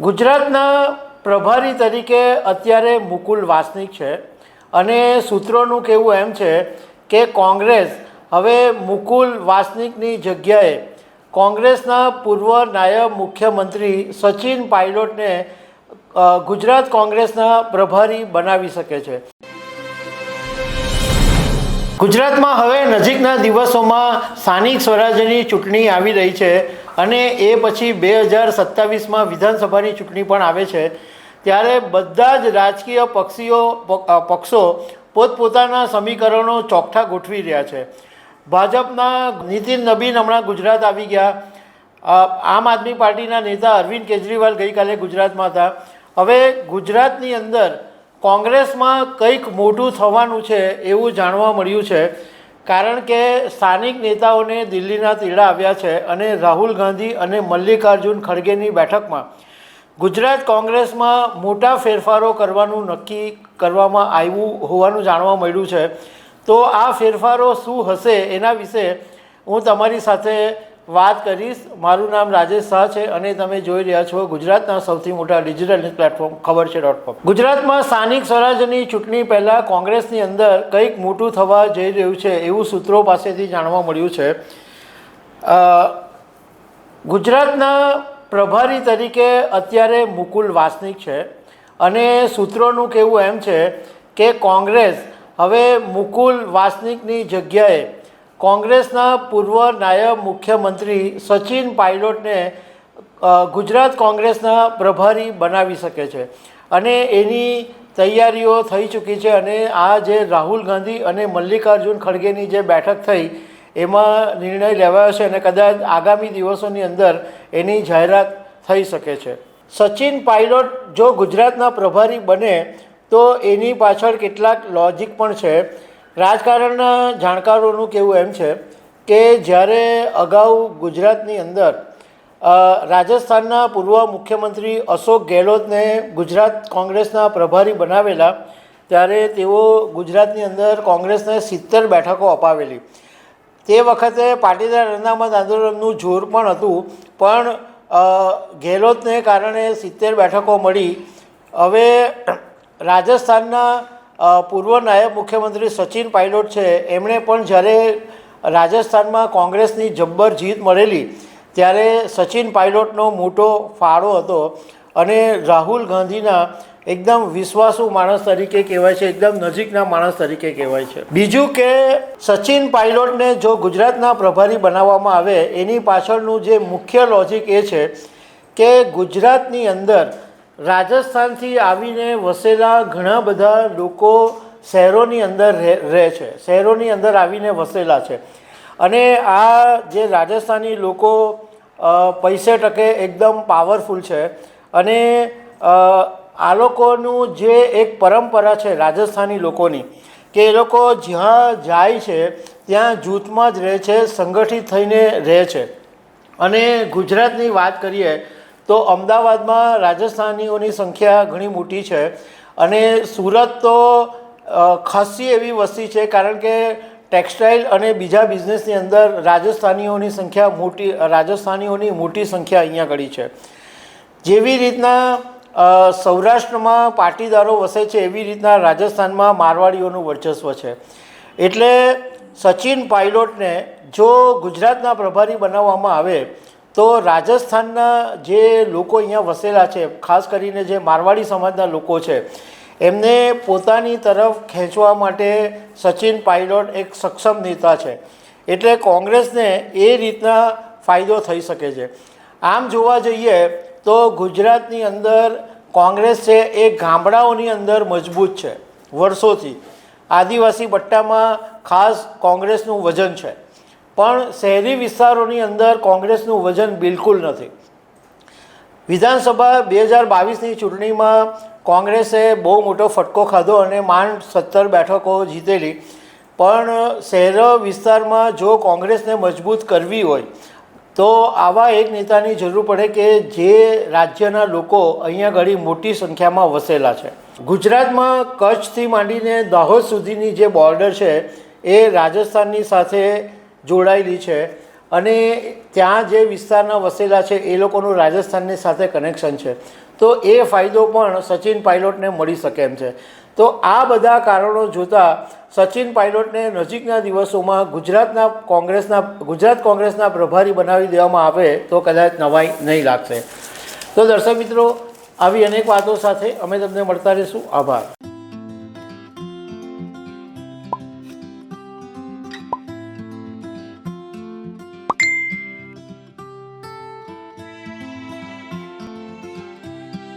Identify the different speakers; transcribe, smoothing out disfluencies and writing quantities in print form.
Speaker 1: ગુજરાતના પ્રભારી તરીકે અત્યારે મુકુલ વાસનિક છે અને સૂત્રોનું કહેવું એમ છે કે કોંગ્રેસ હવે મુકુલ વાસનિકની જગ્યાએ કોંગ્રેસના પૂર્વ નાયબ મુખ્યમંત્રી સચિન પાયલોટને ગુજરાત કોંગ્રેસના પ્રભારી બનાવી શકે છે। ગુજરાતમાં હવે નજીકના દિવસોમાં સ્થાનિક સ્વરાજ્યની ચૂંટણી આવી રહી છે અને એ પછી 2027માં વિધાનસભાની ચૂંટણી પણ આવે છે। ત્યારે બધા જ રાજકીય પક્ષો પોતપોતાના સમીકરણો ચોકઠા ગોઠવી રહ્યા છે। ભાજપના નીતિન નબીન હમણાં ગુજરાત આવી ગયા, આમ આદમી પાર્ટીના નેતા અરવિંદ કેજરીવાલ ગઈકાલે ગુજરાતમાં હતા। હવે ગુજરાતની અંદર કોંગ્રેસમાં કંઈક મોટું થવાનું છે એવું જાણવા મળ્યું છે, કારણ કે સ્થાનિક નેતાઓને દિલ્હીના તેડા આવ્યા છે અને રાહુલ ગાંધી અને મલ્લિકાર્જુન ખડગેની બેઠકમાં ગુજરાત કોંગ્રેસમાં મોટા ફેરફારો કરવાનું નક્કી કરવામાં આવ્યું હોવાનું જાણવા મળ્યું છે। તો આ ફેરફારો શું હશે એના વિશે હું તમારી સાથે વાત કરીશ। મારું નામ રાજેશ શાહ છે અને તમે જોઈ રહ્યા છો ગુજરાતના સૌથી મોટા ડિજિટલ ન્યૂઝ પ્લેટફોર્મ ખબરછે.com। ગુજરાતમાં સ્થાનિક સ્વરાજ્યની ચૂંટણી પહેલાં કોંગ્રેસની અંદર કંઈક મોટું થવા જઈ રહ્યું છે એવું સૂત્રો પાસેથી જાણવા મળ્યું છે। ગુજરાતના પ્રભારી તરીકે અત્યારે મુકુલ વાસનિક છે અને સૂત્રોનું કહેવું એમ છે કે કોંગ્રેસ હવે મુકુલ વાસનિકની જગ્યાએ કોંગ્રેસના પૂર્વ નાયબ મુખ્યમંત્રી સચિન પાયલોટને ગુજરાત કોંગ્રેસના પ્રભારી બનાવી શકે છે અને એની તૈયારીઓ થઈ ચૂકી છે। અને આ જે રાહુલ ગાંધી અને મલ્લિકાર્જુન ખડગેની જે બેઠક થઈ એમાં નિર્ણય લેવાયો છે અને કદાચ આગામી દિવસોની અંદર એની જાહેરાત થઈ શકે છે। સચિન પાયલોટ જો ગુજરાતના પ્રભારી બને તો એની પાછળ કેટલાક લોજિક પણ છે। રાજકારણના જાણકારોનું કહેવું એમ છે કે જ્યારે અગાઉ ગુજરાતની અંદર રાજસ્થાનના પૂર્વ મુખ્યમંત્રી અશોક ગેહલોતને ગુજરાત કોંગ્રેસના પ્રભારી બનાવેલા, ત્યારે તેઓ ગુજરાતની અંદર કોંગ્રેસને 70 બેઠકો અપાવેલી। તે વખતે પાટીદાર અનામત આંદોલનનું જોર પણ હતું, પણ ગેહલોતને કારણે 70 બેઠકો મળી। હવે રાજસ્થાનના પૂર્વ નાયબ મુખ્યમંત્રી સચિન પાયલોટ છે, એમણે પણ જ્યારે રાજસ્થાનમાં કોંગ્રેસની જબ્બર જીત મળેલી ત્યારે સચિન પાયલોટનો મોટો ફાળો હતો અને રાહુલ ગાંધીના એકદમ વિશ્વાસુ માણસ તરીકે કહેવાય છે, એકદમ નજીકના માણસ તરીકે કહેવાય છે। બીજું કે સચિન પાયલોટને જો ગુજરાતના પ્રભારી બનાવવામાં આવે એની પાછળનું જે મુખ્ય લોજિક એ છે કે ગુજરાતની અંદર રાજસ્થાનથી આવીને વસેલા ઘણા બધા લોકો શહેરોની અંદર રહે છે, શહેરોની અંદર આવીને વસેલા છે અને આ જે રાજસ્થાની લોકો પૈસે ટકે એકદમ પાવરફુલ છે અને આ લોકોનું જે એક પરંપરા છે રાજસ્થાની લોકોની કે એ લોકો જ્યાં જાય છે ત્યાં જૂથમાં જ રહે છે, સંગઠિત થઈને રહે છે। અને ગુજરાતની વાત કરીએ તો અમદાવાદમાં રાજસ્થાનીઓની સંખ્યા ઘણી મોટી છે અને સુરત તો ખાસી એવી વસ્તી છે, કારણ કે ટેક્સટાઇલ અને બીજા બિઝનેસની અંદર રાજસ્થાનીઓની મોટી સંખ્યા અહીંયા આગળ છે। જેવી રીતના સૌરાષ્ટ્રમાં પાટીદારો વસે છે એવી રીતના રાજસ્થાનમાં મારવાડીઓનું વર્ચસ્વ છે। એટલે સચિન પાયલોટને જો ગુજરાતના પ્રભારી બનાવવામાં આવે તો રાજસ્થાનના જે લોકો અહીંયા વસેલા છે, ખાસ કરીને જે મારવાડી સમાજના લોકો છે, એમને પોતાની તરફ ખેંચવા માટે સચિન પાયલોટ એક સક્ષમ નેતા છે। એટલે કોંગ્રેસને એ રીતના ફાયદો થઈ શકે છે। આમ જોવા જઈએ તો ગુજરાતની અંદર કોંગ્રેસ છે એ ગામડાઓની અંદર મજબૂત છે વર્ષોથી। આદિવાસી પટ્ટામાં ખાસ કોંગ્રેસનું વજન છે, પણ શહેરી વિસ્તારોની અંદર કોંગ્રેસનું વજન બિલકુલ નથી। વિધાનસભા 2022ની ચૂંટણીમાં કોંગ્રેસે બહુ મોટો ફટકો ખાધો અને માંડ 17 બેઠકો જીતેલી, પણ શહેરો વિસ્તારમાં જો કોંગ્રેસને મજબૂત કરવી હોય તો આવા એક નેતાની જરૂર પડે કે જે રાજ્યના લોકો અહીંયા ઘણી મોટી સંખ્યામાં વસેલા છે। ગુજરાતમાં કચ્છથી માંડીને દાહોદ સુધીની જે બોર્ડર છે એ રાજસ્થાનની સાથે જોડાયેલી છે અને ત્યાં જે વિસ્તારના વસેલા છે એ લોકોનું રાજસ્થાનની સાથે કનેક્શન છે। તો એ ફાયદો પણ સચિન પાયલોટને મળી શકે એમ છે. તો આ બધા કારણો જોતાં સચિન પાયલોટને નજીકના દિવસોમાં ગુજરાત કોંગ્રેસના પ્રભારી બનાવી દેવામાં આવે તો કદાચ નવાઈ નહીં લાગશે. તો દર્શક મિત્રો, આવી અનેક વાતો સાથે અમે તમને મળતા રહીશું. આભાર.